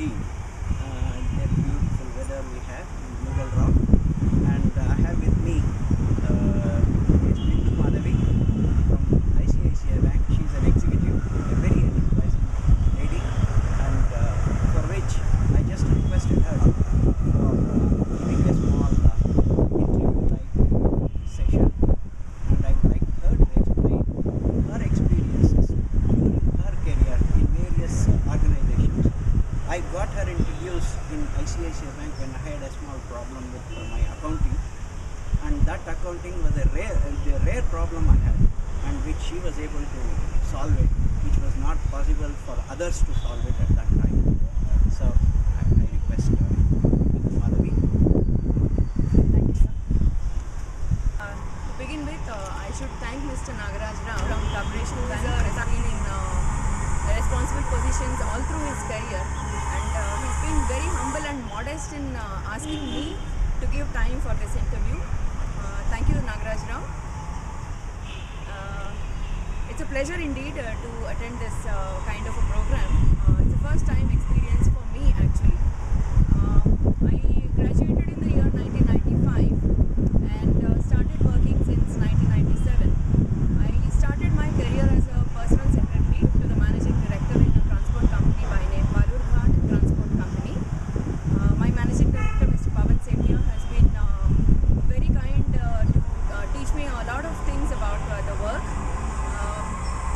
see the beautiful weather we have in Mughal Rock, and I have with me Bindu Madhavi from ICICI Bank. She is an executive, a very enterprising lady, and for which I just requested her for giving a small interview-like session, and I would like her to explain her experiences during her career in various organizations. I got her introduced in ICICI Bank when I had a small problem with my accounting, and that accounting was a rare problem I had, and which she was able to solve it, which was not possible for others to solve it at that time. So I request Madhavi. Thank you, sir. To begin with, I should thank Mr. Nagaraj Rao from Corporation Bank, who has been in responsible positions all through his career, and he's been very humble and modest in asking me to give time for this interview. Thank you, Nagaraj Rao. It's a pleasure indeed to attend this kind of a program. It's a first time experience for me actually. I graduated in the year 1995 and started working since 1997. I started my career as a personal secretary to the managing director in a transport company by name Balurghat Transport Company. My managing director, Mr. Pavan Sethia, has been very kind to teach me a lot of things about the work.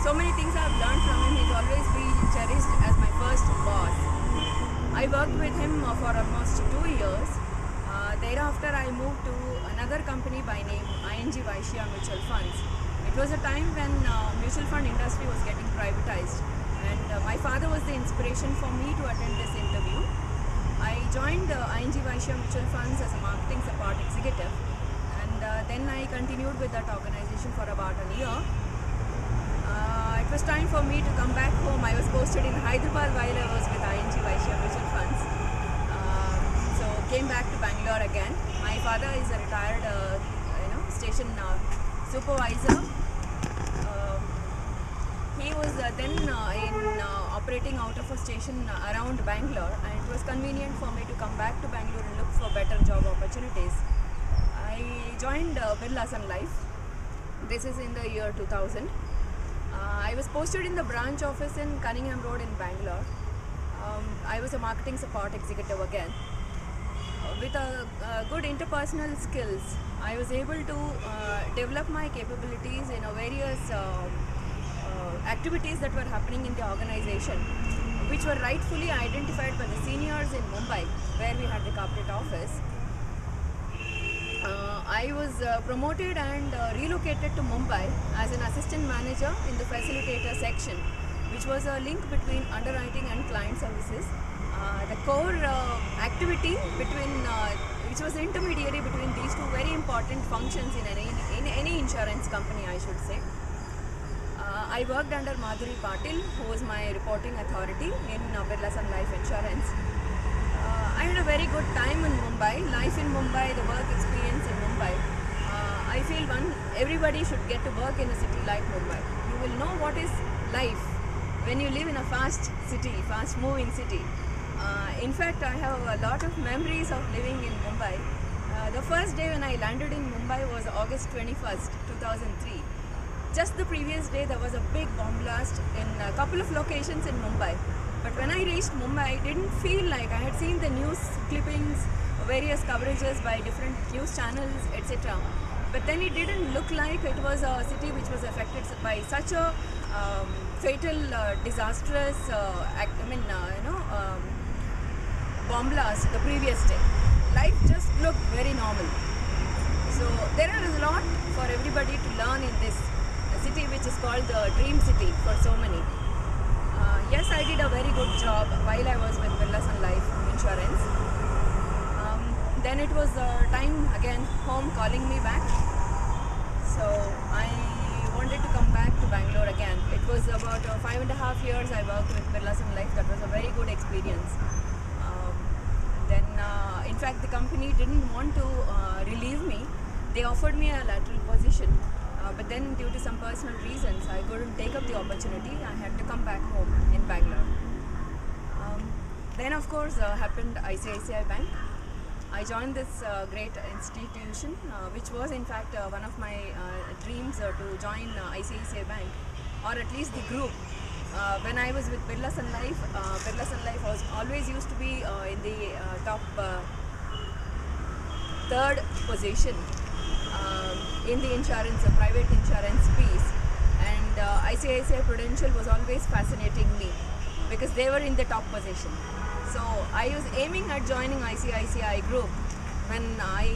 So many things I've learned from him. He's always been cherished as my first boss. I worked with him for almost 2 years. Thereafter, I moved to another company by name ING Vaishya Mutual Funds. It was a time when mutual fund industry was getting privatized, and my father was the inspiration for me to attend this interview. I joined ING Vaishya Mutual Funds as a marketing support executive, and then I continued with that organization for about a year. It was time for me to come back home. I was posted in Hyderabad while I was with ING Vaishya Mutual Funds. So came back to Bangalore again. My father is a retired station supervisor. He was then operating out of a station around Bangalore, and it was convenient for me to come back to Bangalore and look for better job opportunities. I joined Birla Sun Life. This is in the year 2000. I was posted in the branch office in Cunningham Road in Bangalore. I was a marketing support executive again. With good interpersonal skills, I was able to develop my capabilities in various activities that were happening in the organization, which were rightfully identified by the seniors in Mumbai, where we had the corporate office. I was promoted and relocated to Mumbai as an assistant manager in the facilitator section, which was a link between underwriting and client services. The core activity between, which was the intermediary between these two very important functions in any insurance company, I should say. I worked under Madhuri Patil, who was my reporting authority in Birla Sun Life Insurance. I had a very good time in Mumbai, life in Mumbai, the work experience in Mumbai. I feel everybody should get to work in a city like Mumbai. You will know what is life when you live in a fast city, fast moving city. In fact, I have a lot of memories of living in Mumbai. The first day when I landed in Mumbai was August 21st, 2003. Just the previous day there was a big bomb blast in a couple of locations in Mumbai. But when I reached Mumbai, I didn't feel like I had seen the news clippings, various coverages by different news channels, etc. But then it didn't look like it was a city which was affected by such a fatal, disastrous, bomb blast the previous day. Life just looked very normal. So there is a lot for everybody to learn in this city, which is called the Dream City for so many. Yes, I did a very good job while I was with Birla Sun Life Insurance. Then it was time again, home calling me back. So I wanted to come back to Bangalore again. It was about 5.5 years I worked with Birla Sun Life. That was a very good experience. Then, in fact, the company didn't want to relieve me. They offered me a lateral position. But then due to some personal reasons, I couldn't take up the opportunity. I had to come back home in Bangalore. Then of course happened ICICI Bank. I joined this great institution, which was in fact one of my dreams to join ICICI Bank, or at least the group. When I was with Birla Sun Life was always used to be in the top third position in the insurance, private insurance piece, and ICICI Prudential was always fascinating me because they were in the top position. So I was aiming at joining ICICI Group when I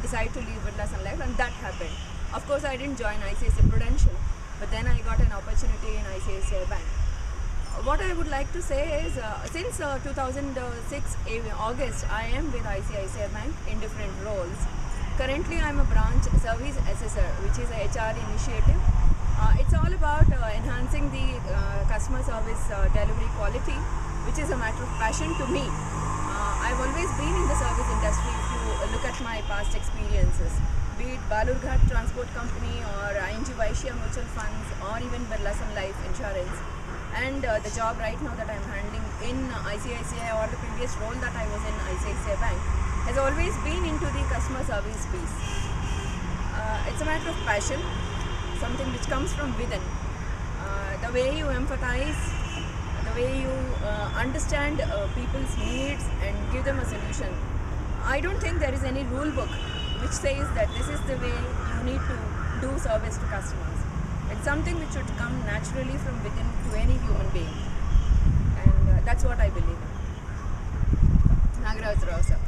decided to leave Birla Sun Life, and that happened. Of course, I didn't join ICICI Prudential, but then I got an opportunity in ICICI Bank. What I would like to say is, since 2006 August, I am with ICICI Bank in different roles. Currently, I am a branch service assessor, which is a HR initiative. It's all about enhancing the customer service delivery quality, which is a matter of passion to me. I've always been in the service industry. If you look at my past experiences, be it Balurghat Transport Company or ING Vaishya Mutual Funds or even Birla Sun Life Insurance, and the job right now that I'm handling in ICICI or the previous role that I was in ICICI Bank has always been into the customer service piece. It's a matter of passion, something which comes from within. The way you empathize, the way you understand people's needs and give them a solution. I don't think there is any rule book which says that this is the way you need to do service to customers. It's something which should come naturally from within to any human being, and that's what I believe in. Nagaraj Rao sir.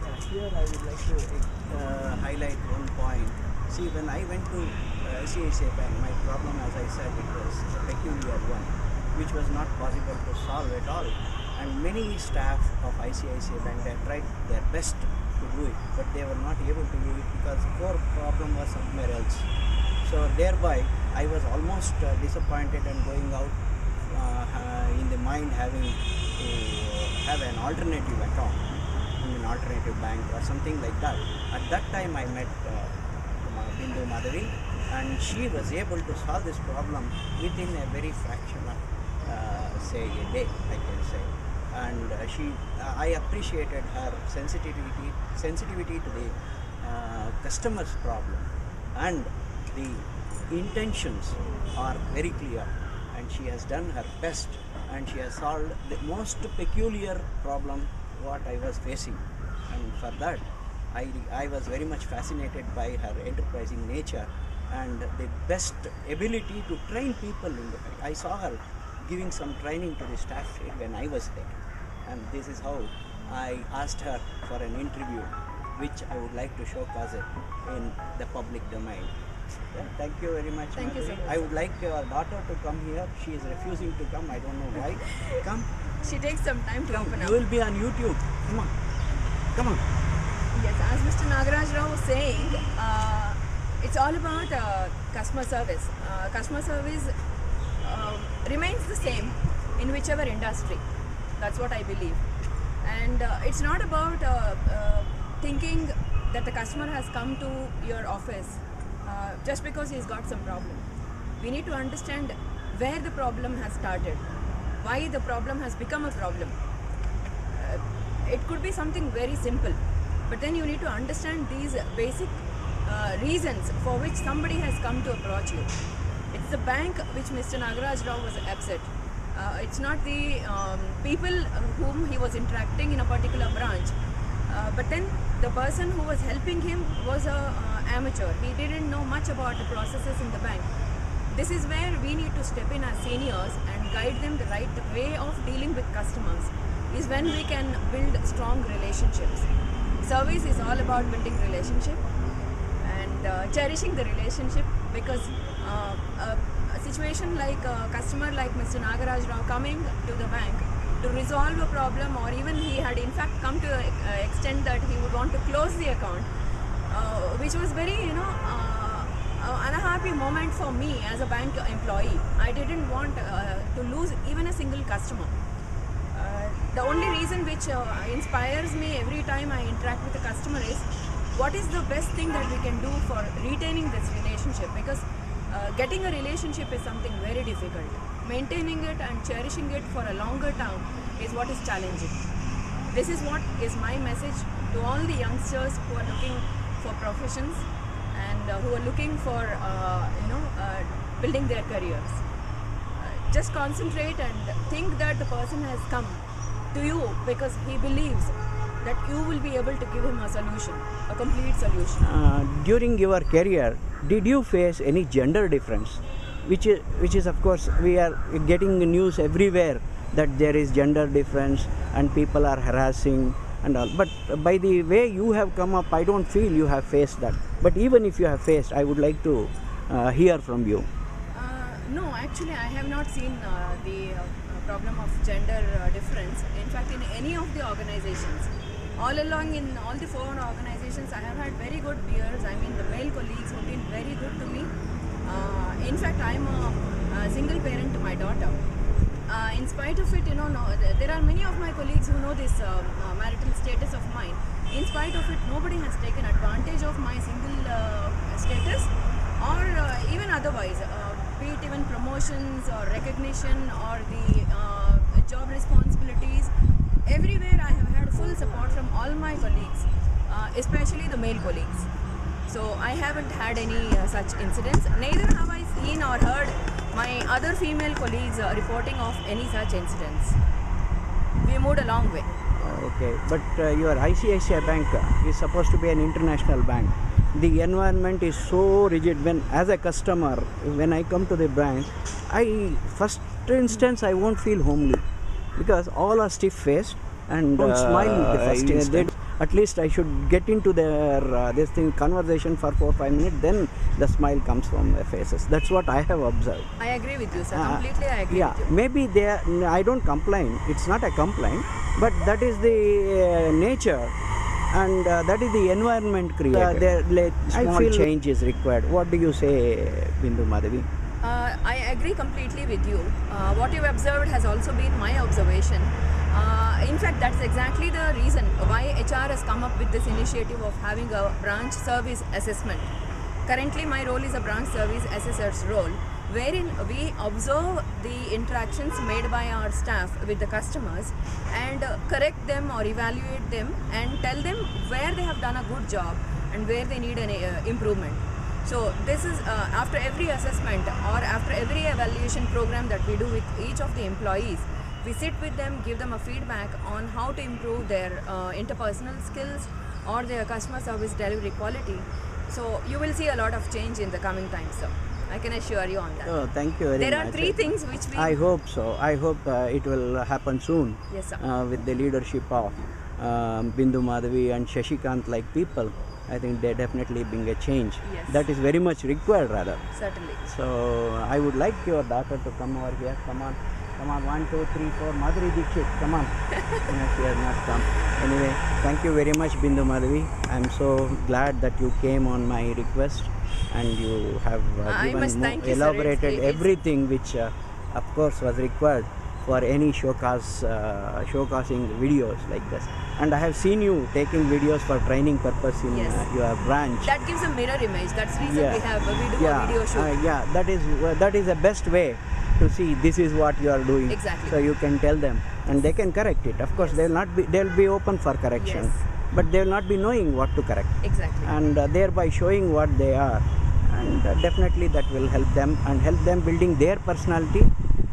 Yeah, here I would like to highlight one point. See, when I went to ICICI Bank, my problem, as I said, it was a peculiar one, which was not possible to solve at all. And many staff of ICICI Bank, they tried their best to do it, but they were not able to do it because the core problem was somewhere else. So thereby, I was almost disappointed and going out in the mind having to have an alternative account in an alternative bank or something like that. At that time, I met Bindu Madhavi, and she was able to solve this problem within a very fraction of, say, a day, I can say. And I appreciated her sensitivity to the customer's problem, and the intentions are very clear, and she has done her best, and she has solved the most peculiar problem what I was facing, and for that I was very much fascinated by her enterprising nature and the best ability to train people in the bank. I saw her giving some training to the staff when I was there, and this is how I asked her for an interview, which I would like to showcase it in the public domain. Yeah, thank you very much. Thank you so much. I would like your daughter to come here. She is refusing to come. I don't know why. Come. She takes some time to open up. You will be on YouTube. Come on. Come on. Yes, as Mr. Nagaraj Rao was saying, it's all about customer service. Customer service remains the same in whichever industry. That's what I believe. And it's not about thinking that the customer has come to your office just because he's got some problem. We need to understand where the problem has started, why the problem has become a problem. It could be something very simple, but then you need to understand these basic reasons for which somebody has come to approach you. It's the bank which Mr. Nagaraj Rao was upset. It's not the people whom he was interacting in a particular branch. But then the person who was helping him was an amateur. He didn't know much about the processes in the bank. This is where we need to step in as seniors and guide them the right way of dealing with customers. Is when we can build strong relationships. Service is all about building relationship and cherishing the relationship, because a situation like a customer like Mr. Nagaraj Rao coming to the bank to resolve a problem, or even he had in fact come to the extent that he would want to close the account, which was very, unhappy moment for me as a bank employee. I didn't want to lose even a single customer. The only reason which inspires me every time I interact with a customer is what is the best thing that we can do for retaining this relationship, because getting a relationship is something very difficult. Maintaining it and cherishing it for a longer is what is challenging. This is what is my message to all the youngsters who are looking for professions and who are looking for building their careers. Just concentrate and think that the person has come to you because he believes that you will be able to give him a solution, a complete solution. During your career, did you face any gender difference? Which is of course, we are getting news everywhere that there is gender difference and people are harassing and all. But by the way you have come up, I don't feel you have faced that. But even if you have faced, I would like to hear from you. No, actually I have not seen the problem of gender difference. In fact, in any of the organizations, all along in all the 4 organizations, I have had very good peers. I mean, the male colleagues have been very good to me. In fact, I am a single parent to my daughter. In spite of it, there are many of my colleagues who know this marital status of mine. In spite of it, nobody has taken advantage of my single status or even otherwise, be it even promotions or recognition or the job responsibilities. Everywhere I have had full support from all my colleagues, especially the male colleagues. So I haven't had any such incidents. Neither have I seen or heard my other female colleagues reporting of any such incidents. We moved a long way. Okay, but your ICICI Bank is supposed to be an international bank. The environment is so rigid. When as a customer, when I come to the bank, first instance I won't feel homely because all are stiff-faced and don't smile the first instance. At least I should get into their conversation for 4 or 5 minutes, then the smile comes from their faces. That's what I have observed. I agree with you, sir. Completely I agree with you. Maybe I don't complain. It's not a complaint, but that is the nature and that is the environment created. Small change is required. What do you say, Bindu Madhavi? I agree completely with you. What you've observed has also been my observation. In fact, that's exactly the reason why HR has come up with this initiative of having a branch service assessment. Currently, my role is a branch service assessor's role, wherein we observe the interactions made by our staff with the customers and correct them or evaluate them and tell them where they have done a good job and where they need an improvement. So this is after every assessment or after every evaluation program that we do with each of the employees, we sit with them, give them a feedback on how to improve their interpersonal skills or their customer service delivery quality. So you will see a lot of change in the coming time, sir. I can assure you on that. Oh, thank you very much. There are 3 things which we... I hope so. I hope it will happen soon. Yes, sir. With the leadership of Bindu Madhavi and Shashikant like people. I think they definitely bring a change. Yes. That is very much required rather. Certainly. So I would like your daughter to come over here. Come on. 1, 2, 3, 4. Madhuri Dixit, come on. She has not come. Anyway, thank you very much, Bindu Madhavi. I am so glad that you came on my request and you have elaborated everything which of course was required for any showcasing videos like this. And I have seen you taking videos for training purpose in your branch. That gives a mirror image. That's the reason we do a video shoot. That is the best way to see this is what you are doing. Exactly. So you can tell them and they can correct it. Of course, they'll be open for correction, but they will not be knowing what to correct. Exactly. And thereby showing what they are, and definitely that will help them and help them building their personality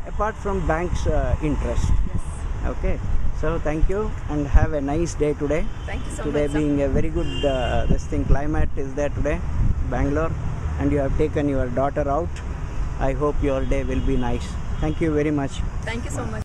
apart from bank's interest. Yes. Okay. So thank you and have a nice day today. Thank you so today much. Today being a very good climate is there today, Bangalore, and you have taken your daughter out. I hope your day will be nice. Thank you very much. Thank you so much.